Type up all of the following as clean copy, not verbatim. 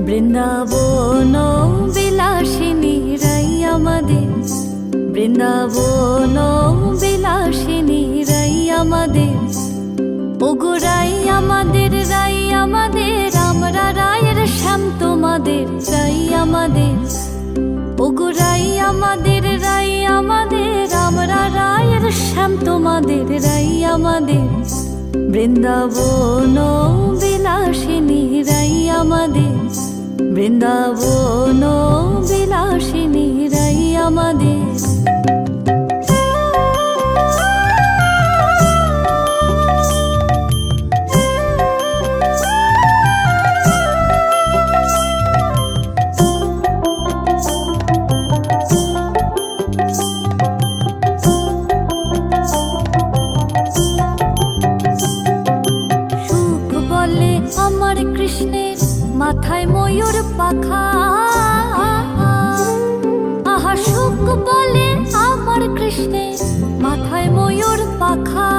বৃন্দাবন বিলাসিনী রাই আমাদের, বৃন্দাবন বিলাসিনী রাই আমাদের, ওগো রাই আমাদের, রাই আমাদের, আমরা রায়ের শ্যাম তোমাদের, রাই আমাদের, ওগো রাই আমাদের, রাই আমাদের, আমরা রায়ের শ্যাম তোমাদের, রাই আমাদের, বৃন্দাবন বিলাসিনী রাই আমাদের। বৃন্দাবন বিলাসিনী রাই আমাদের। আমার কৃষ্ণের মাথায় ময়ূর পাখা, আহা সুখ বলে আমার কৃষ্ণের মাথায় ময়ূর পাখা।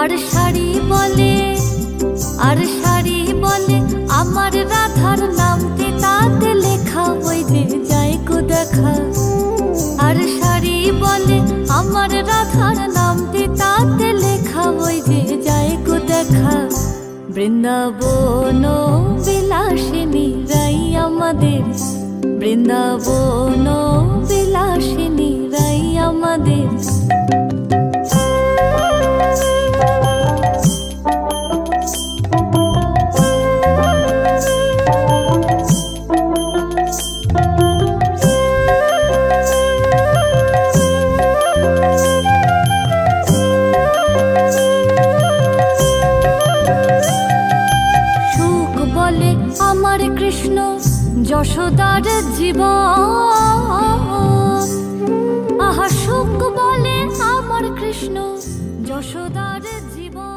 আর শাড়ি বলে, আর শাড়ি বলে আমার রাধার নামটি তাতে লেখা, ওই যে যাই গো দেখা। আর শাড়ি বলে আমার রাধার নামটি তাতে লেখা, ওই যে যাই গো দেখা। বৃন্দাবন বিলাসিনী রাই আমাদের, বৃন্দাবন বিলাসিনী রাই আমাদের। আমার কৃষ্ণ যশোদার জীবন, আহা সুখ বলে আমার কৃষ্ণ যশোদার জীবন।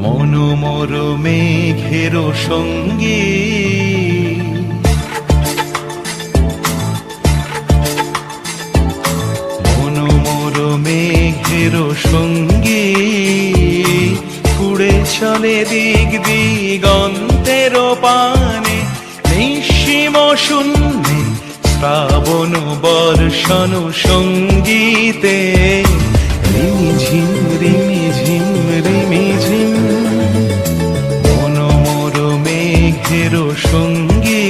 মনোমর মেঘের সঙ্গী মনোমর মেঘের সঙ্গী উড়ে চলে দিক দিগন্তের পানে নিঃসীম শূন্যে শ্রাবণ বর্ষণ সঙ্গীতে রিমিঝিম রিমিঝিম রিমিঝিম মনোমর মেঘ মেঘের সঙ্গী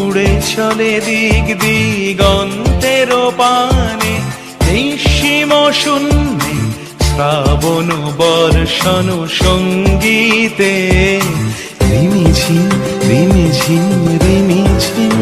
উড়ে চলে দিক দিগন্তের পানে নিঃসীম শূন্যে শ্রাবণ বর্ষণ সঙ্গীতে রিমিঝিম রিমিঝিম রিমিঝিম।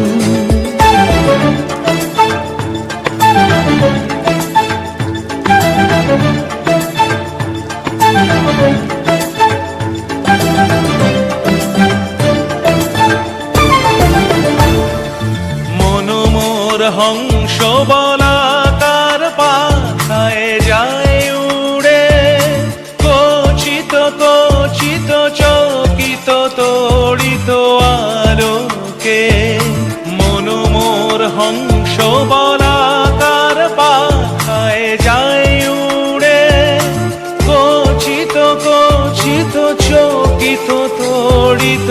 মনোমোর হংস বলাকার পাখায় যায় উড়ে কচিত কচিত চকিত তড়িত আলোকে। মনোমোর হংস বলাকার পাখায় যায় উড়ে কচিত কচিত চকিত তড়িত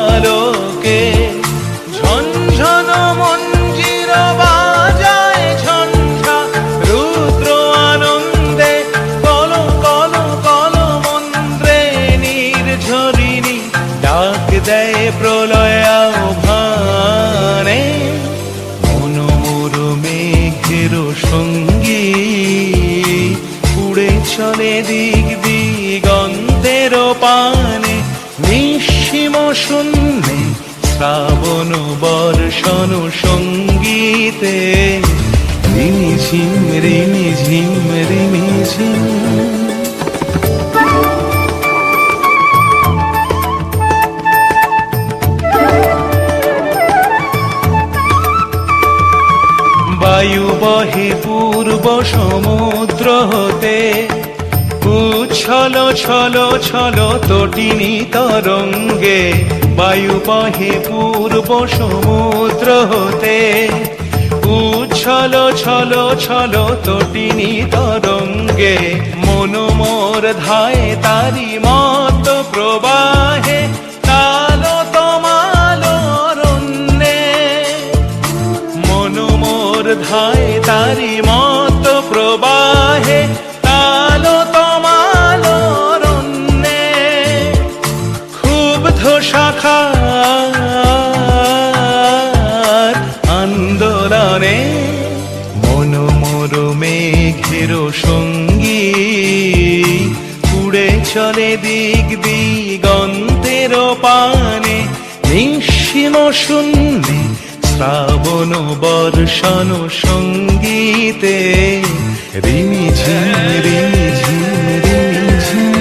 আলোকে। ঝনঝন মঞ্জির বাজায় ঝঞ্ঝা রুদ্র আনন্দে কল কল কল মন্ত্রে নির্ঝরিণী ডাক দেয় প্রলয় আহ্বানে। মনোমোর মেঘের সঙ্গী উড়ে চলে দিক দিগন্তের পানে নিঃসীম শূন্যে শ্রাবণ বর্ষণ সঙ্গীতে রিমিঝিম রিমিঝিম রিমিঝিম। বায়ু বহে পূর্ব সমুদ্র হতে উচ্ছল ছল ছল তটিনী তরঙ্গে। বায়ু বহে পূর্ব সমুদ্র হতে উচ্ছল ছল ছল তটিনী তরঙ্গে। মনোমোর ধায় তারি মত প্রবাহে তাল তমাল অরণ্যে। মনোমোর ধায় তারি মত প্রবাহে তাল তমাল অরণ্যে। ক্ষুব্ধ শাখার আন্দোলনে মনোমোর মেঘের সঙ্গী উড়ে চলে দিক দিগন্তের পানে নিঃসীম শূন্যে শ্রাবণ বর্ষণ সঙ্গীতে রিমিঝিম রিমিঝিম রিমিঝিম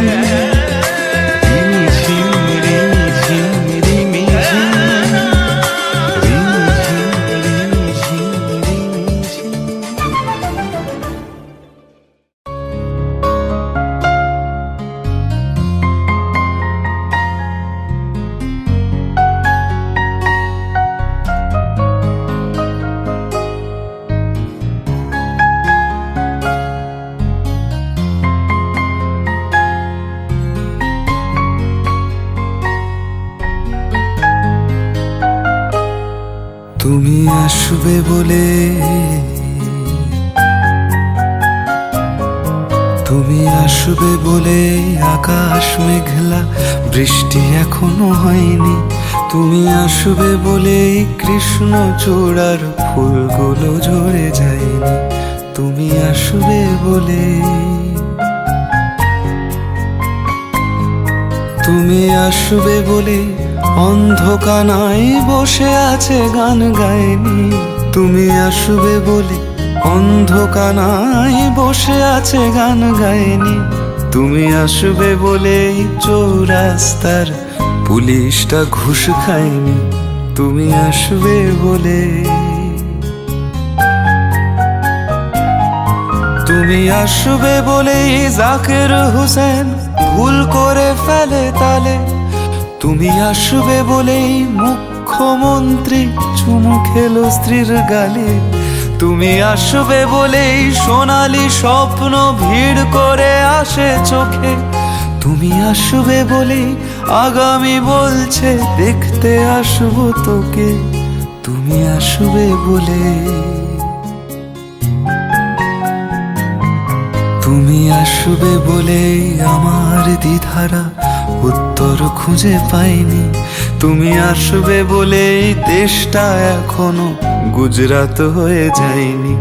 রিমিঝিম রিমিঝিম রিমিঝিম রিমিঝিম রিমিঝিম তুমি আসবে বলে, তুমি আসবে বলে আকাশ মেঘলা, বৃষ্টি এখনো হয়নি। তুমি আসবে বলে কৃষ্ণ চূড়ার ফুলগুলো ঝরে যায়নি। তুমি আসবে বলে, তুমি আসবে বলে অন্ধকানায় বসে আছে গান গায়নি। তুমি আসবে বলে অন্ধকানায় বসে আছে গান গায়নি। তুমি আসবে বলে চৌরাস্তার পুলিশটা ঘুষ খায়নি। তুমি আসবে বলে, তুমি আসবে বলে জাকির হোসেন ভুল করে ফেলে তালে। তুমি আসবে বলেই মুখ্যমন্ত্রী চুমু খেলো স্ত্রীর গালে। তুমি আসবে বলেই সোনালি স্বপ্ন ভিড় করে আসে চোখে। তুমি আসবে বলেই আগামী বলছে দেখতে আসবো তোকে। তুমি আসবে বলে, তুমি আসবে বলে আমার দ্বিধারা উত্তর খুঁজে পাইনি। তুমি আসবে বলেই দেশটা এখনো গুজরাট হয়ে যায়নি।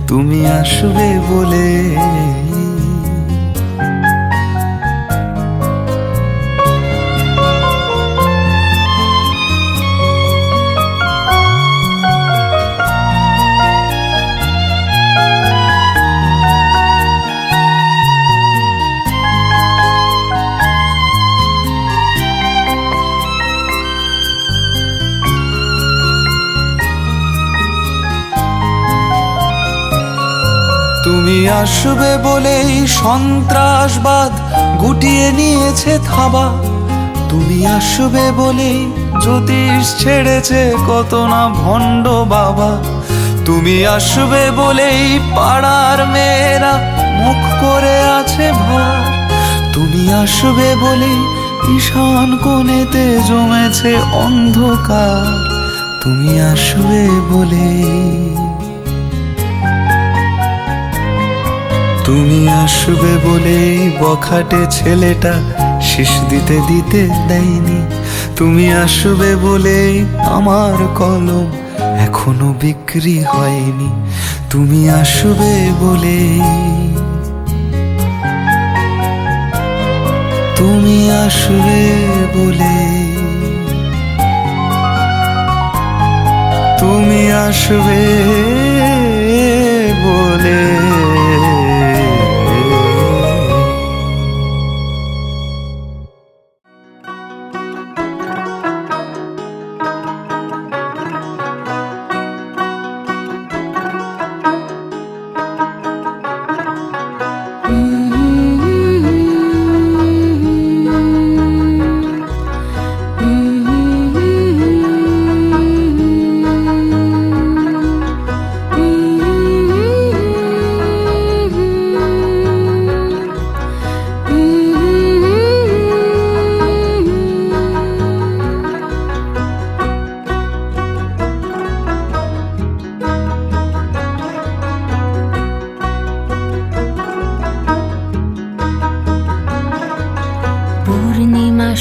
তুমি আসবে বলে তুমি আসবে বলেই সন্ত্রাসবাদ গুটিয়ে নিয়েছে থাবা। তুমি আসবে বলেই জ্যোতিষ ছেড়েছে কত না ভণ্ড বাবা। তুমি আসবে বলেই পাড়ার মেয়েরা মুখ করে আছে ভার। তুমি আসবে বলেই ঈশান কোণেতে জমেছে অন্ধকার। তুমি আসবে বলেই তুমি আসবে বলেই বখাটে ছেলেটা শীষ দিতে দিতে দেয়নি। তুমি আসবে বলেই আমার কলম এখনো বিক্রি হয়নি। তুমি আসবে বলেই তুমি আসবে বলেই তুমি আসবে বলে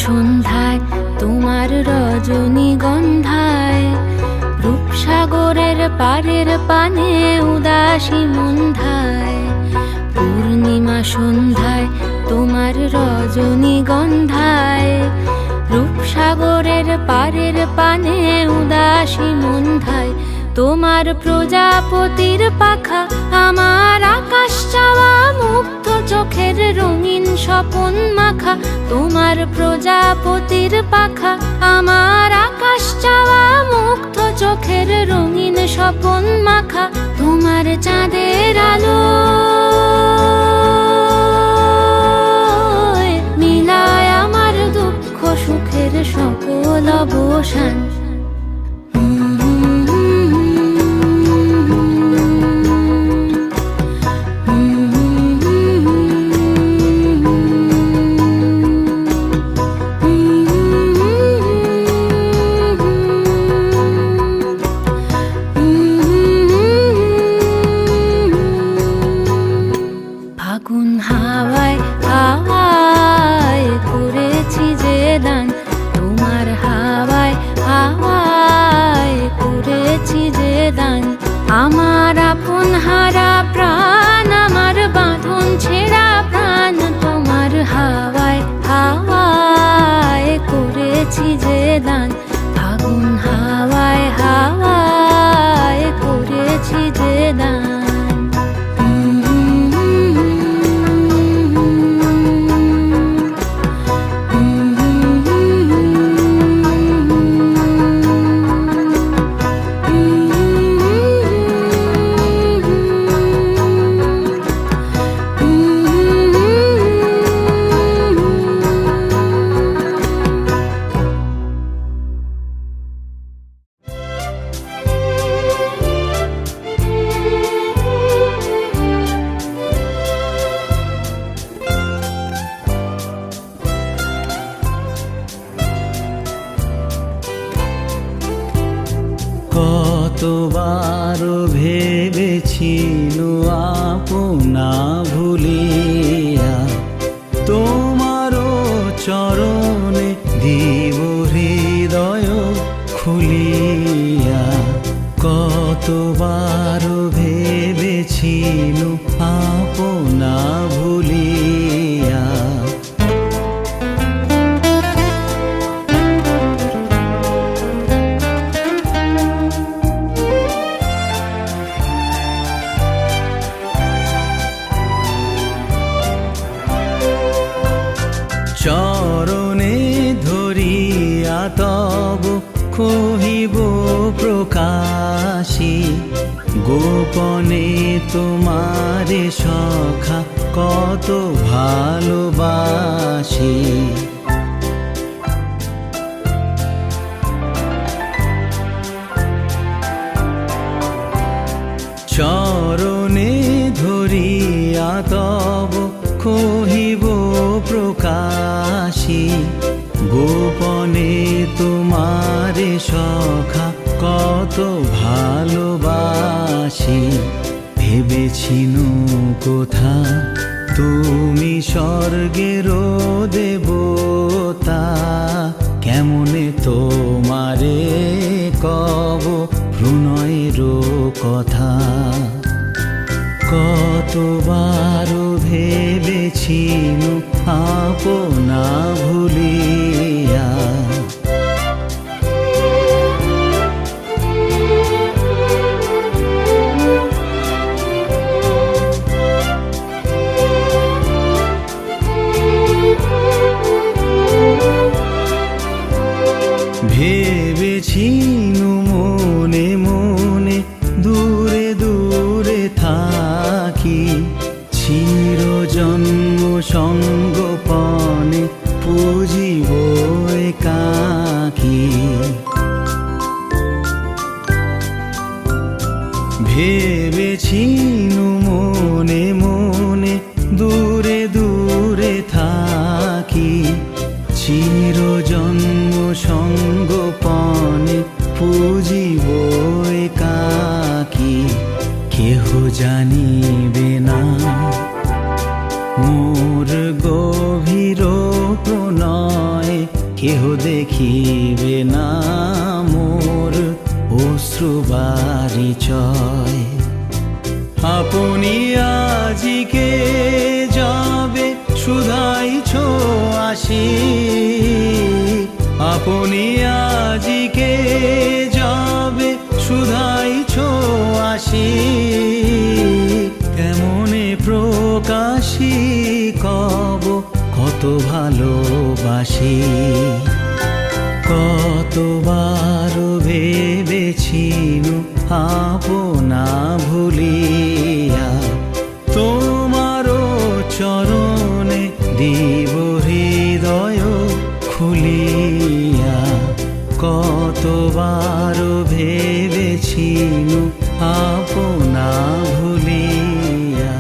সন্ধ্যায় তোমার রজনীগন্ধায় রূপসাগরের পারের পানে উদাসী মন্ধায়। পূর্ণিমা সন্ধ্যায় তোমার রজনীগন্ধায় রূপসাগরের পারের পানে উদাসী মন্ধায়। তোমার প্রজাপতির পাখা আমার আকাশ চাওয়া মুগ্ধ চোখের রঙিন স্বপন মাখা। তোমার প্রজাপতির পাখা আমার আকাশ চাওয়া মুগ্ধ চোখের রঙিন স্বপন মাখা। তোমার চাঁদের আলো মিলায় আমার দুঃখ সুখের সকল অবসান। ফাগুন হাওয়ায় হাওয়ায় করেছি যে দান। তোমার হাওয়ায় হাওয়ায় করেছি যে দান। আমার আপন হারা প্রাণ আমার বাঁধন ছেঁড়া প্রাণ তোমার হাওয়ায় হাওয়ায় করেছি যে দান। ফাগুন হাওয়ায় হাওয়ায় করেছি যে দান। কতবার ভেবেছিল আপনা ভুলিয়া তোমারও চরণ কতবার ভেবেছিল আপনা ভুলিয়া, চরণে ধরিয়া তব কহিব প্রকাশী, গোপনে তোমারে সখা কত ভালোবাসি। চরণে ধরিয়া তব কহিব প্রকাশী, গোপনে তোমারে সখা কত ভালোবাসি। ভেবেছিনু কোথা তুমি স্বর্গের দেবতা, কেমনে তোমারে কব প্রণয়ের কথা। কতবার ভেবেছিনু আপনা ভুলিয়া, ভেবেছিনু মনে মনে দূরে দূরে থাকি, চিরজন্ম সঙ্গোপনে পুজিব একাকী। ভেবেছিনু মনে মনে দূরে দূরে থাকি, চিরজন্ম সঙ্গোপনে পুজিব একাকী। কেহ জানিবে না মোর গভীর প্রণয়, কেহ দেখিবে না মোর অশ্রুবারিচয়। আপনি আজিকে যাবে শুধাইছ আসি, আপনি আজিকে যাবে শুধাইছ আসি। কেমনে প্রকাশী কব কত ভালোবাসি। কতবার ভেবেছিনু আপনা ভুলিয়া, তোমারও চরণে দিব হৃদয় খুলিয়া। কতবার ভেবেছিনু আপনা ভুলিয়া।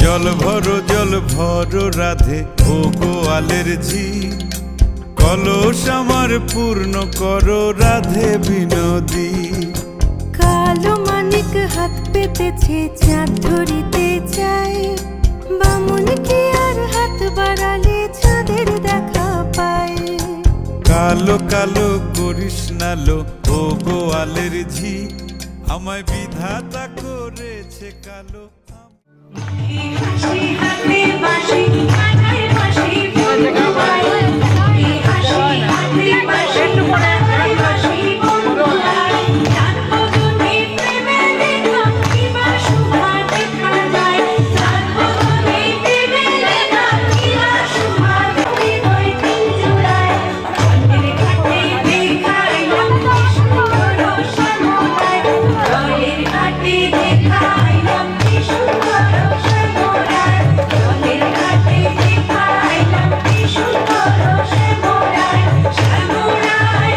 জল ভরো রাধে ও গোয়ালের ঝি কলস আমার পূর্ণ করো রাধে বিনোদী কালো মানিক হাত পেতেছে চাঁদ ধরিতে চাই বামুন কি আর হাত বাড়ালে চাঁদের দেখা পায় কালো কালো করিস নালো ও গোয়ালের ঝি আমায় বিধাতা করেছে কালো হাসি হাতে বাঁশি কাঁধে বাঁশি বন্ধু ভাই এই হাসি হাতে বাঁশি কাঁধে বাঁশি বন্ধু ভাই চাঁদ বদনে প্রেমে লেখা কিবা শুভা দেখা যায় চাঁদ বদনে প্রেমে লেখা কিবা শুভা হৃদয় তিন জোড়ায় রঙের ঘাটে দেখাইলাম কি সুন্দর শ্যামলায় রঙের ঘাটে দেখাইলাম কি সুন্দর শ্যামলায় রঙের ঘাটে দেখাইলাম কি সুন্দর শ্যামলায় শ্যামলায়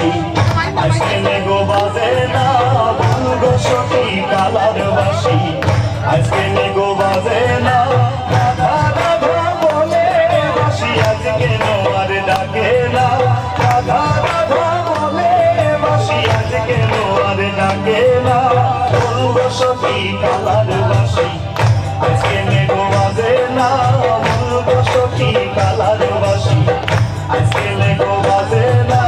বাসি আজকে নেগো বাজে না বলগো সখী কালার বাসি আজকে নেগো বাজে না রাধা রাধা বলে বাসি আজকে নোয়ার ডাকে না রাধা রাধা বলে বাসি আজকে নোয়ার ডাকে না বলগো সখী কালার বাসি আজকে নেগো বাজে না বলগো সখী কালার বাসি আজকে নেগো বাজে না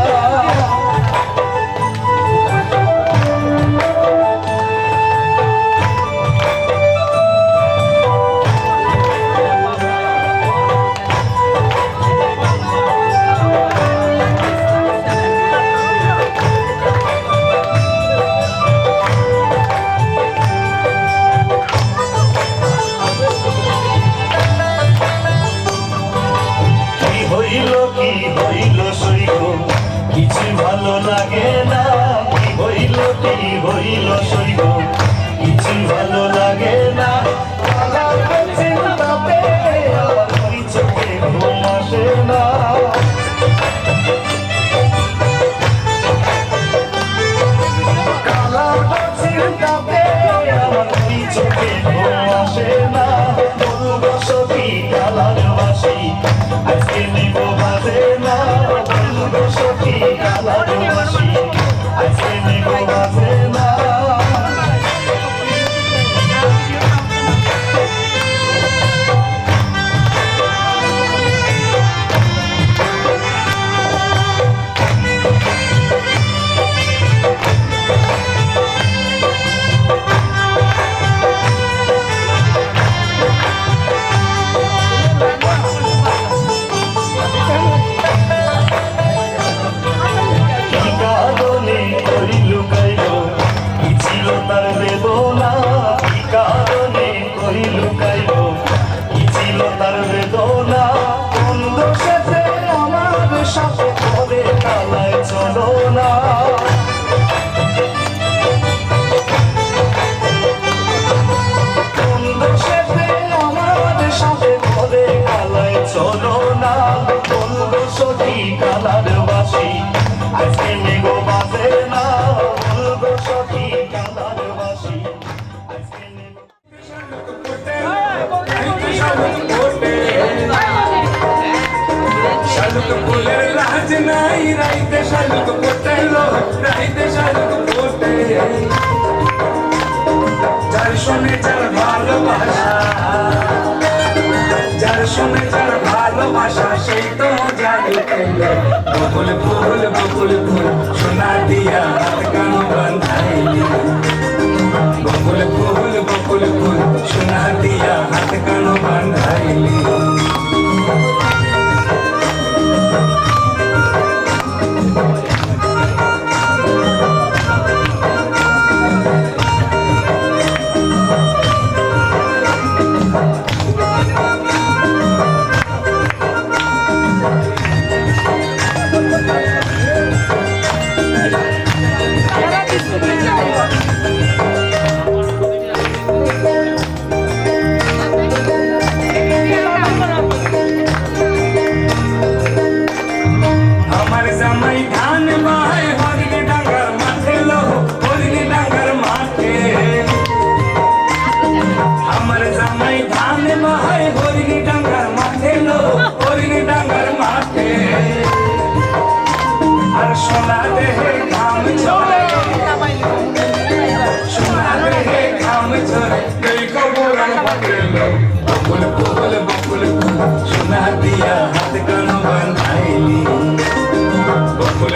কি হইল সইব কিছু ভালো লাগে না কি হইল সইব কিছু ভালো লাগে না কালার চিন্তাতে আমার ওই চোখে ঘুম আসে না কালার চিন্তাতে আমার ওই চোখে ঘুম আসে না বলবো সখী কালার বাসি আজকে নিব বাজে না বলবো সখী কালার বাসি আজকে নিব বাজে না চলো না বলবো সখী কালার বাসি আজকে নেগো বাজে না বলবো সখী কালার বাসি আজকে নেগো শালুক ফুলের লাজ নাই রাইতে শালুক ফোটেলো রাইতে শালুক ফোটে যার শোনে যার ভালোবাসা যার শোনে যার ভালোবাসা সেই তো জাদু পেলো বকুল ফুল সোনা দিয়া হাত কান বাঁধাইলি বকুল ফুল সোনা দিয়া হাত কান বাঁধাইলি সোনা দেহে ঘাম ঝরে সোনা দেহে ঘাম ঝরে এই কবরন পাকেলো বকুল ফুল সোনা দিয়া হাত কান বাঁধাইলি বকুল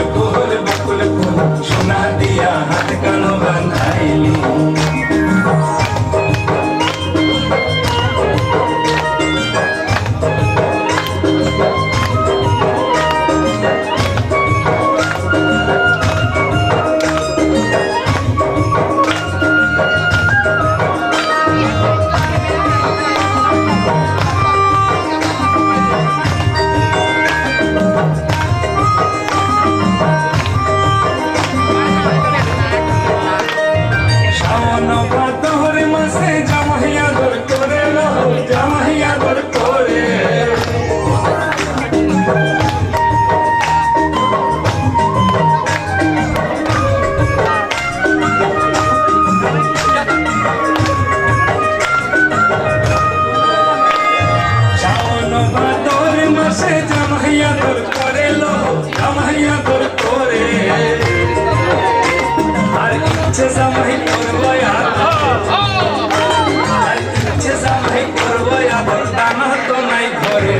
ফুল সোনা দিয়া হাত কান বাঁধাইলি জামাই করবো ইচ্ছে জামাই করবো আদর দানা তো নাই ঘরে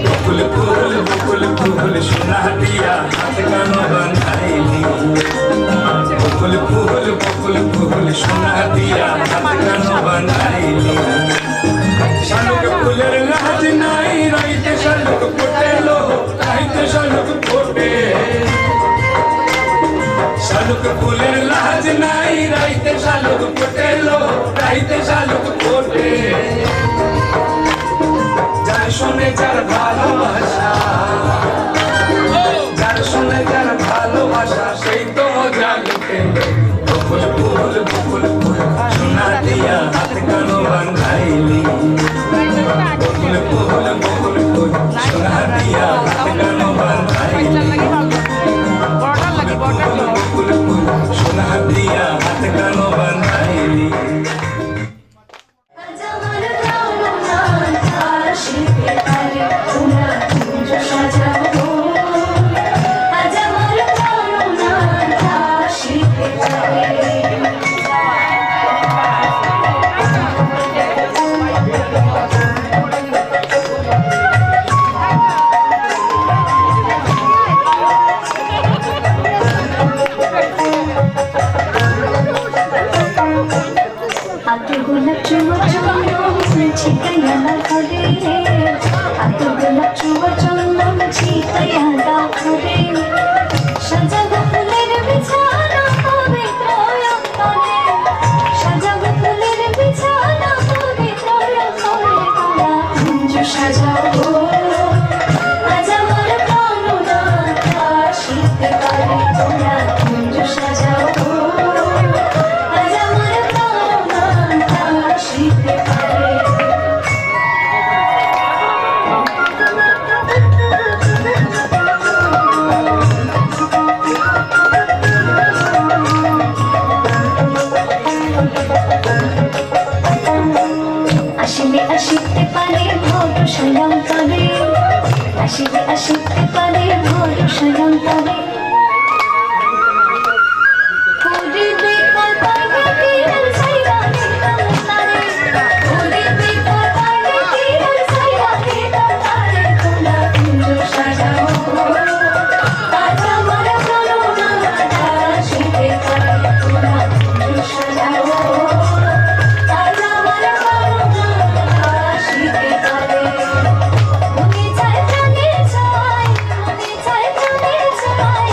বকুল ফুল বকুল ফুল সোনা দিয়া হাত কানো বান্ধাইলি বকুল ফুল সোনা দিয়া হাত কানো বান্ধাইলি শালুক ফুলের লাজ নাই রাইতে শালুক ফোটেলো রাইতে শালুক ফোটে শালুক ফুলের লাজ নাই রাইতে শালুক ফোটেলো রাইতে শালুক ফোটে যার শুনে যার ভালোবাসা যার শুনে যার ভালোবাসা সেই তো মজা লুটে বকুল ফুল সোনা দিয়া হাত কানো বান্ধাইলি বকুল ফুল সোনা দিয়া হাত কানো বান্ধাইলি বকুল ফুল সোনা দিয়া হাত কানো বান্ধাইলি আজ আমার প্রাণ আশিকে তারে তোমরা কুঞ্জ সাজাবো আজ আমার প্রাণ আশিকে তারে আতো গোলাপ চুমা চন্দন ছিটাইয়া না করে আতো গোলাপ চুমা চন্দন ছিটাইয়া না করে সাজাবো ফুলের বিছানা পবিত্র অঙ্গনে সাজাবো ফুলের বিছানা পবিত্র অঙ্গনে তোমরা কুঞ্জ সাজাবো আজ আমার প্রাণনাথ আসিতে পারে তোমরা কুঞ্জ সাজাবো আজ আমার প্রাণনাথ আসিতে পারে আসিলে আসিতে পারে ভোর সায়ন্তনে আসিলে আসিতে পারে ভোর সায়ন্তনে করিবে কল্পনা তীর ছাইরা দিতাম তারে করিবে কল্পনা তীর ছাইরা দিতাম তারে তোমরা কুঞ্জ সাজাও আজ আমার প্রাণনাথ আসিতে পারে তোমরা কুঞ্জ সাজাও আজ আমার প্রাণনাথ আসিতে পারে মনে চায় প্রাণে চায় মনে চায় প্রাণে চায়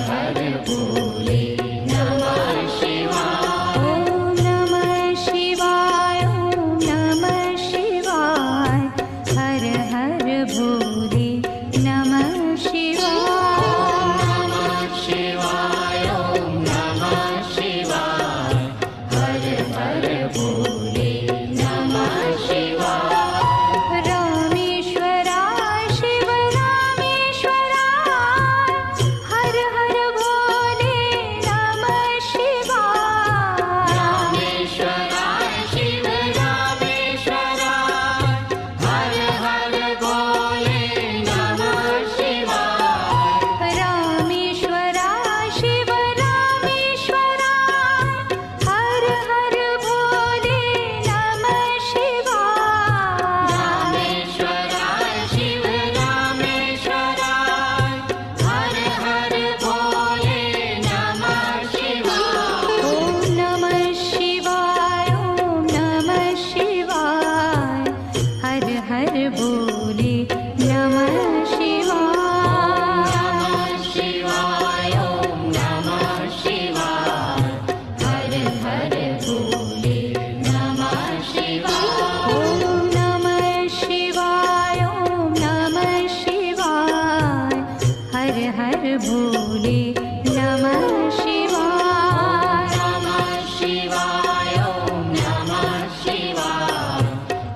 हर भोले नमः शिवाय ॐ नमः शिवाय ॐ नमः शिवाय हर हर भोले नमः शिवाय नमः शिवाय ॐ नमः शिवाय हर हर भोले नमः शिवाय रामेश्वराय शिव रामेश्वराय हर हर भोले नमः शिवाय रामेश्वराय शिव रामेश्वराय हर हर भोले नमः शिवाय रामेश्वराय शिव रामेश्वराय हर हर भोले नमः शिवाय रामेश्वराय शिव रामेश्वराय हर हर भोले नमः शिवाय ॐ नमः शिवाय ॐ नमः शिवाय हर हर भोले नमः शिवाय नमः शिवाय ॐ नमः शिवाय हर हर भोले नमः शिवाय ॐ नमः शिवाय ॐ नमः शिवाय हर हर भोले नमः शिवाय नमः शिवाय ॐ नमः शिवाय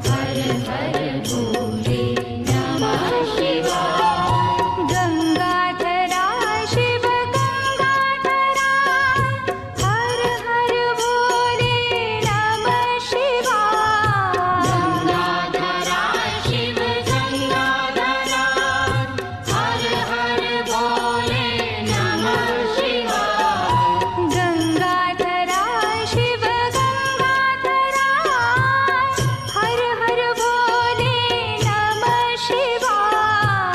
हर हर भोले नमः शिवाय गंगाधराय शिव गंगाधराय हर हर भोले नमः शिवाय गंगाधराय शिव गंगाधराय हर हर भोले नमः शिवाय गंगाधराय शिव गंगाधराय हर हर भोले नमः शिवाय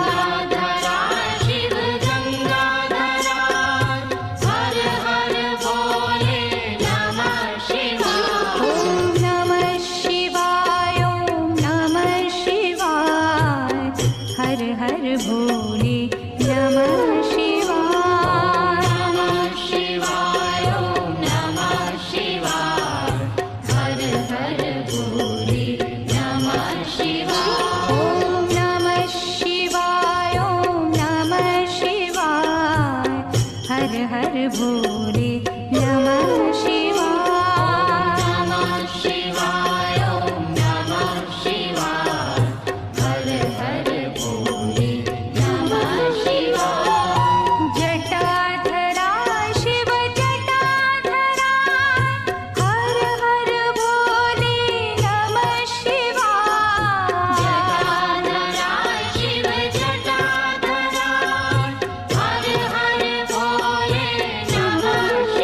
गंगाधराय शिव गंगाधराय हर हर भोले नमः शिवाय ॐ नमः शिवाय ॐ नमः शिवाय हर हर भोले नमः शिवाय नमः शिवाय ॐ नमः शिवाय हर हर भोले नमः शिवाय ॐ नमः शिवाय ॐ नमः शिवाय हर हर भोले नमः शिवाय नमः शिवाय ॐ नमः शिवाय हर हर भोले नमः शिवाय जटाधराय शिव जटाधराय हर हर भोले नमः शिवाय जटाधराय शिव जटाधराय हर हर भोले नमः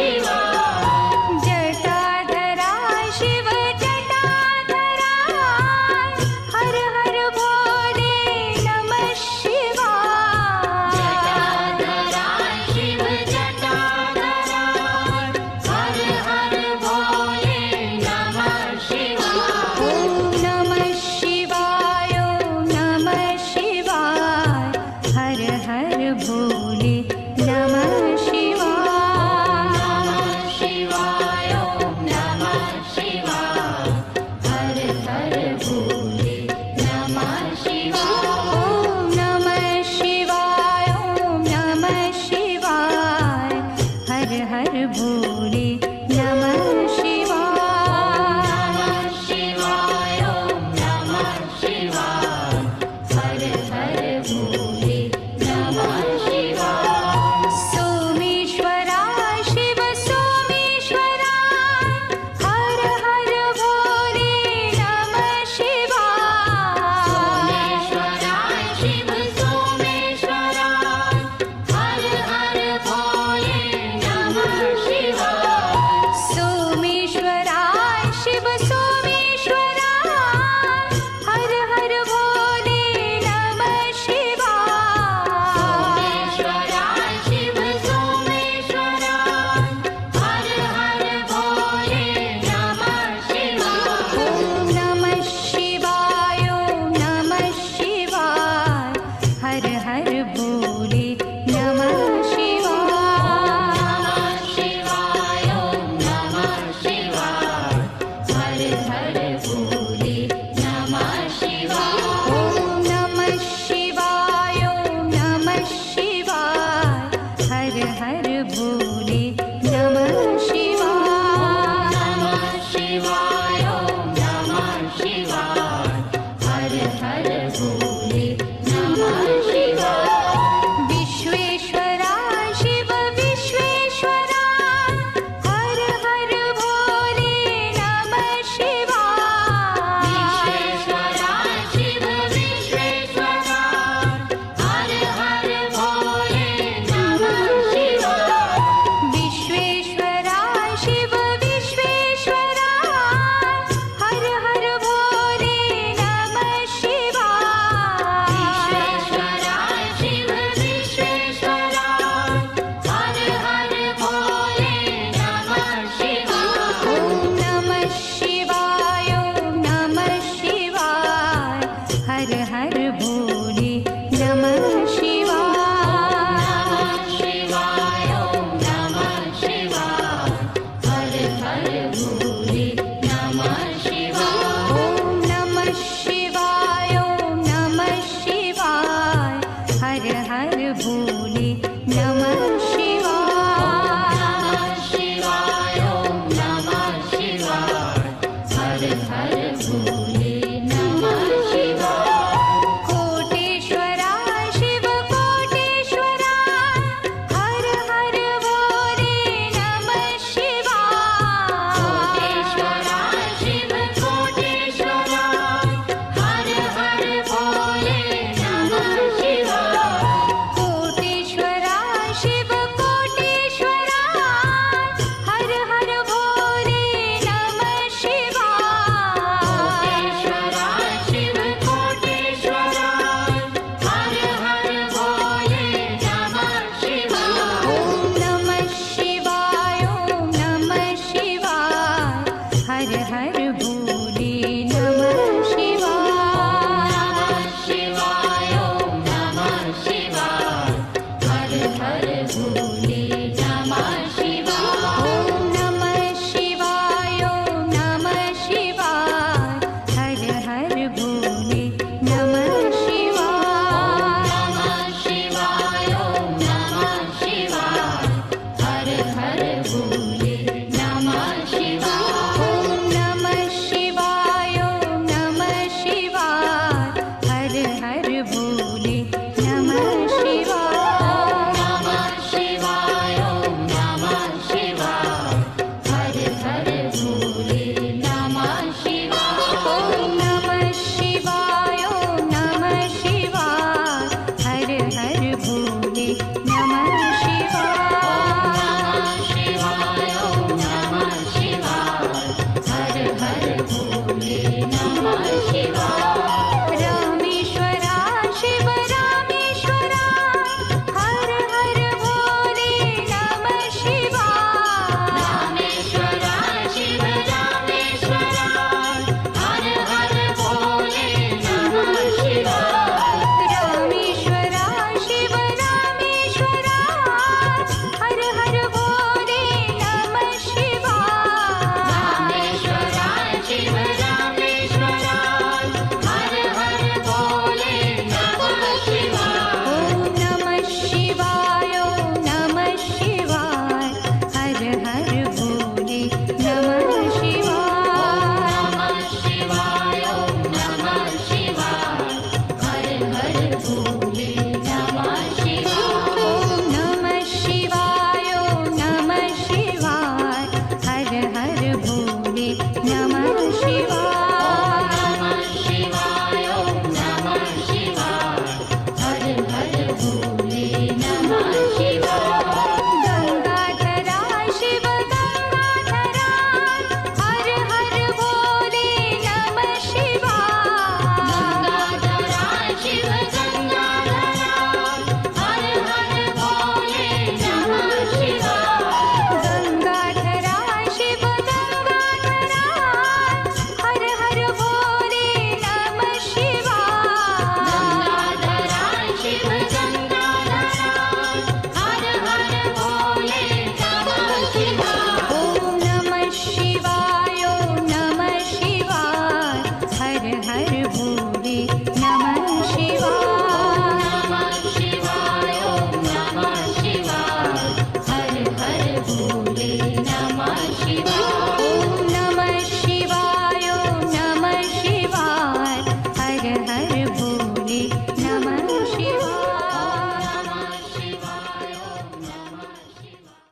हर भोले नमः शिवाय नमः शिवाय ॐ नमः शिवाय हर हर भोले नमः शिवाय विश्वेश्वरा शिव विश्वेश्वरा हर हर भोले नमः शिवाय विश्वेश्वरा शिव विश्वेश्वरा हर हर भोले नमः शिवाय विश्वेश्वरा शिव विश्वेश्वरा हर हर भोले नमः शिवाय विश्वेश्वरा शिव विश्वेश्वरा हर हर भोले नमः शिवाय ॐ नमः शिवाय ॐ नमः शिवाय हर हर भोले नमः शिवाय शिवाय ॐ नमः शिवाय हर हर भोले नमः शिवाय ॐ नमः शिवाय ॐ नमः शिवाय हर हर भोले नमः शिवाय शिवाय ॐ नमः शिवाय हर हर भोले नमः शिवाय कोटेश्वरा शिव कोटेश्वरा हर हर भोले नमः शिवाय कोटेश्वरा शिव कोटेश्वरा हर हर भोले नमः शिवाय कोटेश्वरा शिव कोटेश्वरा हर हर भोले नमः शिवाय कोटेश्वरा शिव कोटेश्वरा हर हर भोले नमः शिवाय ॐ नमः शिवाय ॐ नमः शिवाय हर हर भोले नमः शिवाय शिवाय ॐ नमः शिवाय हर हर भोले